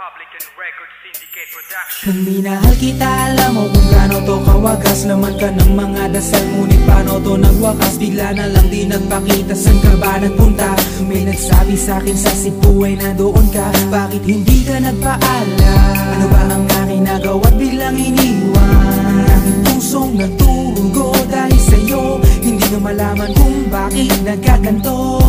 Republican Record Syndicate Production. Kung minahal kita, alam mo kung gaano to kawagas. Laman ka ng mga dasal, ngunit paano to nagwakas? Bigla na lang di nagpakita, saan ka ba nagpunta? May nagsabi sa'kin sa Cebu ay nandoon ka. Bakit hindi ka nagpaalam? Ano ba ang aking nagawa't biglang iniwan? Ang aking pusong nagturugo dahil sa'yo. Hindi na malaman kung bakit nagkaganto.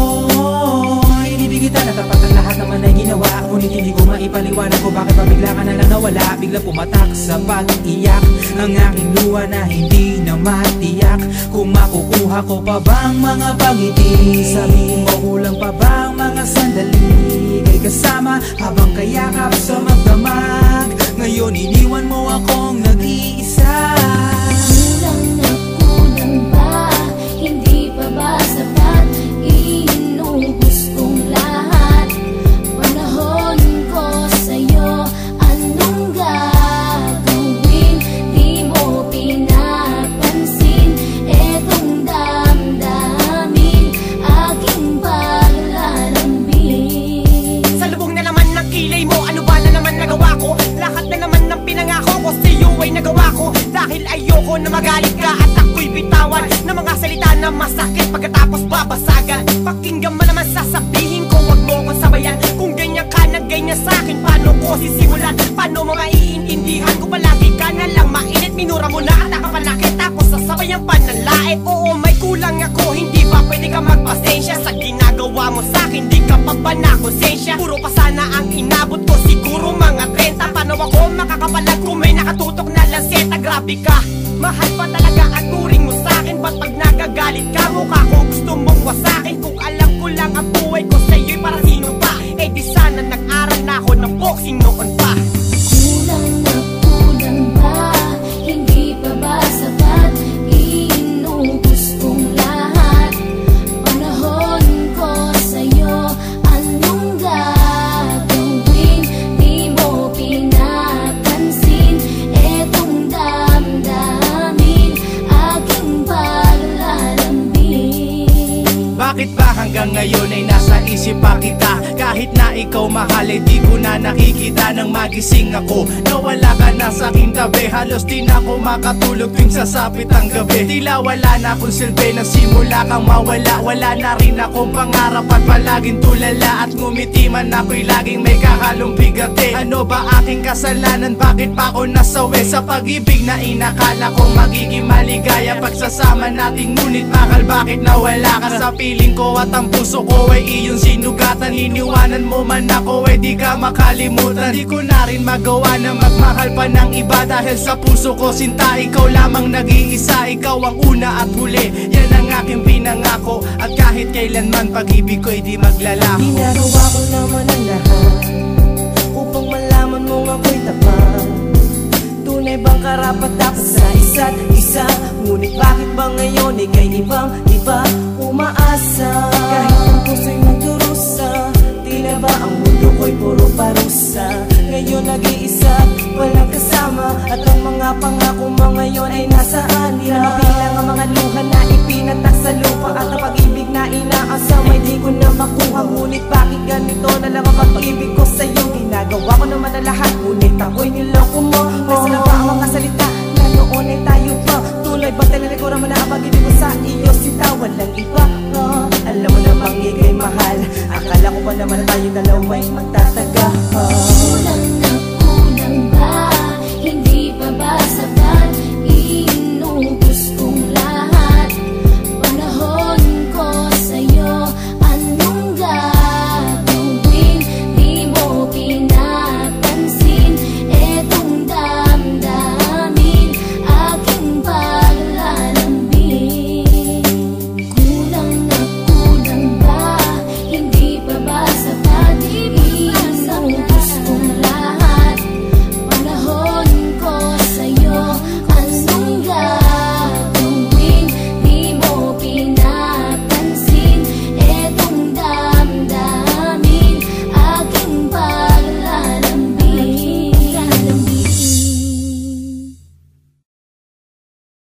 Inibig kita na tapat ang lahat naman ay ginawa, ngunit hindi ko maipaliwanag ko bakit ba bigla ka na lang nawala. Bigla pumatak sa pag-iyak ang aking luha na hindi na matiyak. Kung makukuha ko pa bang mga pangiti? Sabihin mo kulang pa bang mga sandali? Kay kasama habang kayakap sa magdamag. Ngayon iniwan mo akong nag-iisa. Kulang na kulang ba? Hindi pa ba sapat? Inubos kong lahat. Panahon ko sa'yo, anong gagawin? Di mo pinapansin etong damdamin, aking paglalambing. Sa lubong na naman ng kilay mo, ano ba na naman nagawa ko? Lahat na naman ng pinangako ko sa'yo ay nagawa ko. Dahil ayoko na magalit ka at ako'y bitawan ng mga salita na masakit pagkatapos babasagan. Pakinggan mo naman sasabihin ko, wag mo ko sabayan. Kung ganyan ka na ganyan sa'kin, paano ko sisimulan? Paano mo maiintindihan ko palagi ka na lang mainit? Minura mo na at nakapanakit ako sa sabayang pananlait. Oo, may kulang ako, hindi ba pwede ka magpasensya sa ginagawa mo sa'kin? Di ka pa ba na konsensya? Puro pa sana ang inabot ko, siguro mga 30. Paano ako makakapalag kung may nakatutok na lanseta? Grabe ka, mahal pa talaga ang turing mo sa'kin. Ba't pag nagagalit ka, mukha ko gusto mong wasakin? Kung alam ko lang ang buhay ko sa'yo'y para sino pa? Eh di sana nag-aral na ako ng boxing noon pa. Kulang na kulang ba? Hindi pa ba sapat? Inubos kong lahat. Panahon ko sa'yo, anong gagawin? Di mo pinapansin etong damdamin, aking paglalambing. Bakit ba hanggang ngayon ay nasa isip pa kita? Kahit na ikaw mahal ay di ko na nakikita. Nang magising ako, nawala ka na sa aking tabi. Halos di na ako makatulog tuwing sasapit ang gabi. Tila wala na akong silbi na simula kang mawala. Wala na rin akong pangarap at palaging tulala. At ngumiti man ako'y laging may kahalong bigate. Ano ba aking kasalanan? Bakit pa ako nasawi sa pag-ibig na inakala kong magiging maligaya? Pagsasama natin ngunit bakal bakit nawala ka sa piling ko? At ang puso ko ay iyong sinugatan. Iniwanan mo man ako ay di ka makalimutan. Di ko na rin magawa na magmahal pa ng iba. Dahil sa puso ko sinta, ikaw lamang nag-iisa. Ikaw ang una at huli, yan ang aking pinangako. At kahit kailanman pag-ibig ko ay di maglalaho. Ginagawa ko naman ang lahat upang malaman mong ako'y tapat. Tunay bang karapat dapat sa isa't isa? Ngunit bakit ba ngayon ika'y ibang-iba umaasa? Kahit ang puso'y nagdurusa, tila ba ang mundo ko'y puro parusa? Ngayon nag-iisa, walang kasama. At ang mga pangako mo ngayon ay nasaan? Di na mabilang ang mga luha na ipinatak sa lupa. At ang pag-ibig na inaasam ay di ko na makuha. Ngunit bakit ganito na lang ang pag-ibig ko sa'yo? Ginagawa ko naman ang lahat, ngunit ako'y niloko mo. Nasa na ba ang mga salita na noon ay tayo pa? Tuloy bang talalikuran mo na ang pag-ibig ko sa iyo? Sita, walang iba. Alam mo namang ika'y mahal. Akala ko ba naman na tayo dalawa'y magtataga?